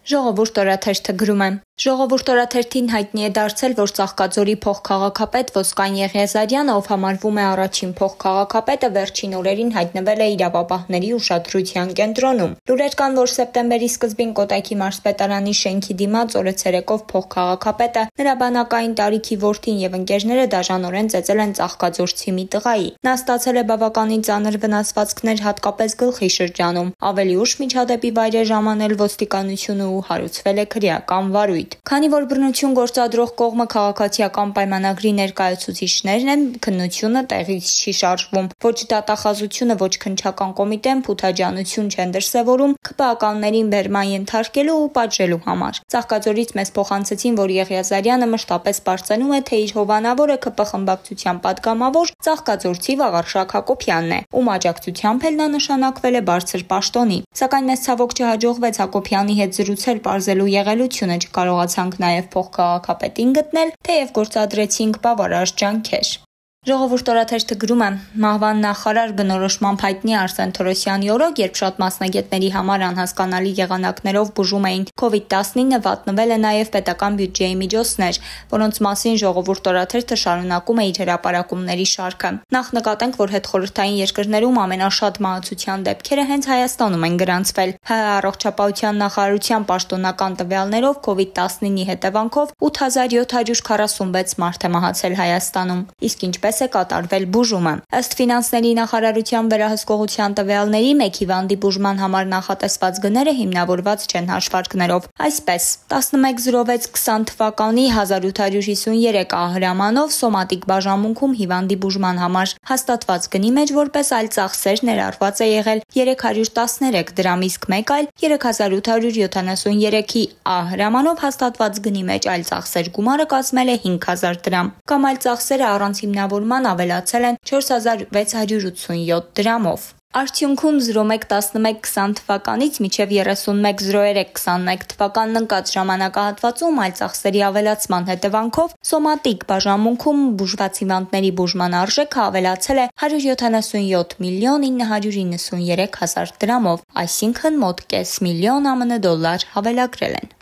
Ժողովուրդ օրաթերթը գրում է. Ժողովուրդ օրաթերթին հայտնի է դարձել, որ Ծաղկաձորի փոխքաղաքապետ Ոսկայն Եղիազարյանը, ով համարվում է առաջին փոխքաղաքապետը, վերջին օրերին հայտնվել է իրավապահների ուշադրության կենտրոնում։ Լուրեր կան, որ սեպտեմբերի սկզբին Կոտայքի մարզպետարանի շենքի դիմաց օրը ցերեկով փոխքաղաքապետը, նրա բանակային տարիքի որդին եւ ընկերները դաժանորեն ծեծել են Ծաղկաձորցի մի տղայի։ Նա ստացել է բավականին ծանր վնասվածքներ, հատկապես գլխի շրջանում։ Ավելի ուշ միջադեպի վայր է ժամանել ոստիկանությունը ու հարուցվել է քրեական վարույթ։ Քանի որ բռնություն գործադրող կողմը քաղաքացիական պայմանագրի ներկայացուցիչներն են, քննությունը տեղից չի շարժվում։ Ոչ դատախազությունը, ոչ քննչական կոմիտեն փութաջանություն չեն դրսևորում ԿՊԱ-ականներին բերման ենթարկելու ու պատժելու համար։ Ծաղկաձորից մեզ փոխանցեցին, որ Եղիազարյանը մշտապես բարձրանում է, թե իր հովանավորը ԿՊ խմբակցության պատգամավոր Ծաղկաձորցի Վաղարշակ Հակոբյանն է, ում աջակցությամբ էլ նա նշանակվել է բարձր պաշտոնի։ Սակայն մեզ ցավոք չհաջողվեց Հակոբյանի հետ զրուցել, պարզելու եղելությունը չկարողացանք նաև փոխքաղաքապետին գտնել, թեև գործադրեցինք բավարար ջանքեր։ Ժողովուրդ օրաթերթը գրում է. Մահվան նախարար բնորոշմամբ հայտնի Արսեն Թորոսյանի օրոք, երբ շատ մասնագետների համար անհասկանալի եղանակներով բուժում էին COVID-19, վատնվել է նաև պետական բյուջեի միջոցներ, որոնց մասին Ժողովուրդ օրաթերթը շարունակում է իր հրապարակումների շարքը։ Նախ նկատենք, որ հետխորհրդային երկրներում ամենաշատ մահացության դեպքերը հենց Հայաստանում են գրանցվել։ ՀՀ առողջապահության նախարարության պաշտոնական տվյալներով COVID-19-ի հետևանքով 8746 մարդ է մահացել Հայաստանում։ Իսկ ինչպես է կատարվել բուժումը։ Ըստ ֆինանսների նախարարության վերահսկողության տվյալների, մեկ հիվանդի բուժման համար նախատեսված գները հիմնավորված չեն հաշվարկներով։ Այսպես, 11.06.20 թվականի 1853 ահրամանով սոմատիկ բաժանմունքում հիվանդի բուժման համար հաստատված գնի մեջ որպես այլ ծախսեր ներառված է եղել 313 դրամ, իսկ մեկ այլ 3873-ի ահրամանով հաստատված գնի մեջ այլ ծախսեր գումարը կազմել է 5000 դրամ։ Կամ այլ ծախսերը առանց հիմնավորման ավելացել են 4687 դրամով։ Արդյունքում 01.11.20 թվականից մինչև 31.03.21 թվականն ընկած ժամանակահատվածում այլ ծախսերի ավելացման հետևանքով սոմատիկ բաժանմունքում բուժված հիվանդների բուժման արժեքը ավելացել է 177 միլիոն 993 հազար դրամով, այսինքն մոտ կես միլիոն ԱՄՆ դոլար հավելագրել են։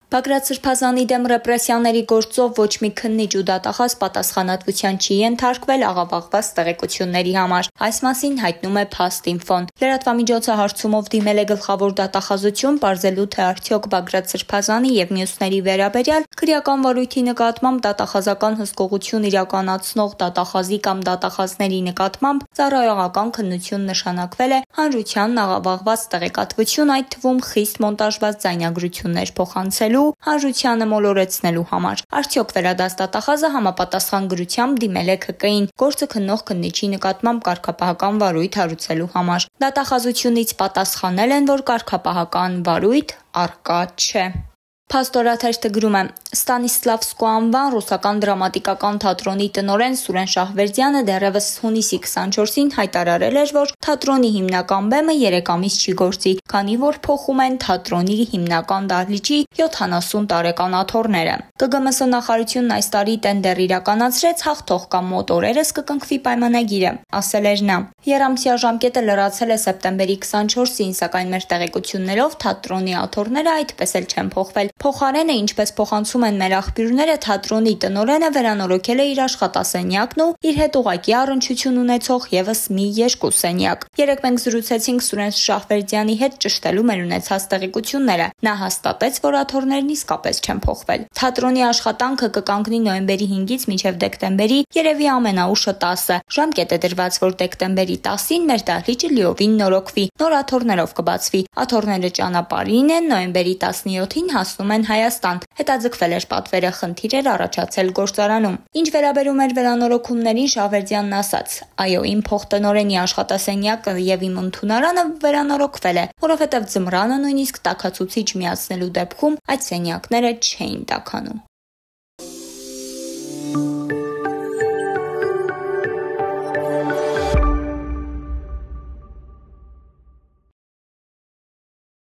Բագրատ Սրբազանի դեմ ռեպրեսիաների գործով ոչ մի քննիչ ու դատախազ պատասխանատվության չի ենթարկվել աղավաղված տեղեկությունների համար։ Այս մասին հայտնում է Փաստ-Ինֆոն։ Լրատվամիջոցը հարցումով դիմել է գլխավոր դատախազություն, պարզելու թե արդյոք Բագրատ Սրբազանի եւ մյուսների վերաբերյալ քրեական վարույթի նկատմամբ դատախազական հսկողություն իրականացնող դատախազի կամ դատախազների նկատմամբ ծառայողական քննություն նշանակվել է հանրությանն աղավաղված տեղեկատվություն, այդ թվում խիստ մոնտաժված ձայնագրություններ փոխանցելու հանրությանը մոլորեցնելու համար։ Արդյոք վերադաս դատախազը համապատասխան գրությամբ դիմել է ՔԿ-ին գործը քննող քննիչի նկատմամբ կարգապահական վարույթ հարուցելու համար։ Դատախազությունից պատասխանել են, որ կարգապահական վարույթ առկա չէ։ Փաստ օրաթերթը գրում է. Ստանիսլավսկու անվան ռուսական դրամատիկական թատրոնի տնօրեն Սուրեն Շահվերդյանը դեռևս հունիսի 24-ին հայտարարել էր, որ թատրոնի հիմնական բեմը 3 ամիս չի գործի, քանի որ փոխում են թատրոնի հիմնական դահլիճի 70 տարեկան աթոռները։ ԿԳՄՍ նախարարությունն այս տարի տենդեր իրականացրեց, հաղթող կամ մոտ օրերս կկնքվի պայմանագիրը, ասել էր նա։ Եռամսյա ժամկետը լրացել է սեպտեմբերի 24-ին, սակայն մեր տեղեկություններով թատրոնի աթոռները այդպես էլ չեն փոխվել։ Փոխարենը, ինչպես փոխանցում են մեր աղբյուրները, թատրոնի տնօրենը վերանորոգել է իր աշխատասենյակն ու իր հետ ուղղակի առնչություն ունեցող եւս մի 2 սենյակ։ Երեկ մենք զրուցեցինք Սուրեն Շահվերդյանի հետ ճշտելու մեր ունեցած տեղեկությունները։ Նա հաստատեց, որ աթոռներն իսկապես չեն փոխվել։ Թատրոնի աշխատանքը կկանգնի նոյեմբերի 5-ից մինչև դեկտեմբերի երևի ամենաուշը 10-ը։ Ժամկետ է դրված, որ դեկտեմբերի 10-ին մեր դահլիճը լիովին նորոգվի, նոր աթոռներով կբացվի։ Աթոռները ճանապարհին են, նոյեմբերի 17-ին հասնում են Հայաստան։ Հետաձգվել էր պատվերը, խնդիր էր առաջացել գործարանում։ Ինչ վերաբերում էր վերանորոգումներին, Շահվերդյանն ասաց. այո, իմ փոխտնօրենի աշխատասենյակը եւ իմ ընդունարանը վերանորոգվել է, որովհետեւ ձմռանը նույնիսկ տաքացուցիչ միացնելու դեպքում այդ սենյակները չէին տաքանում։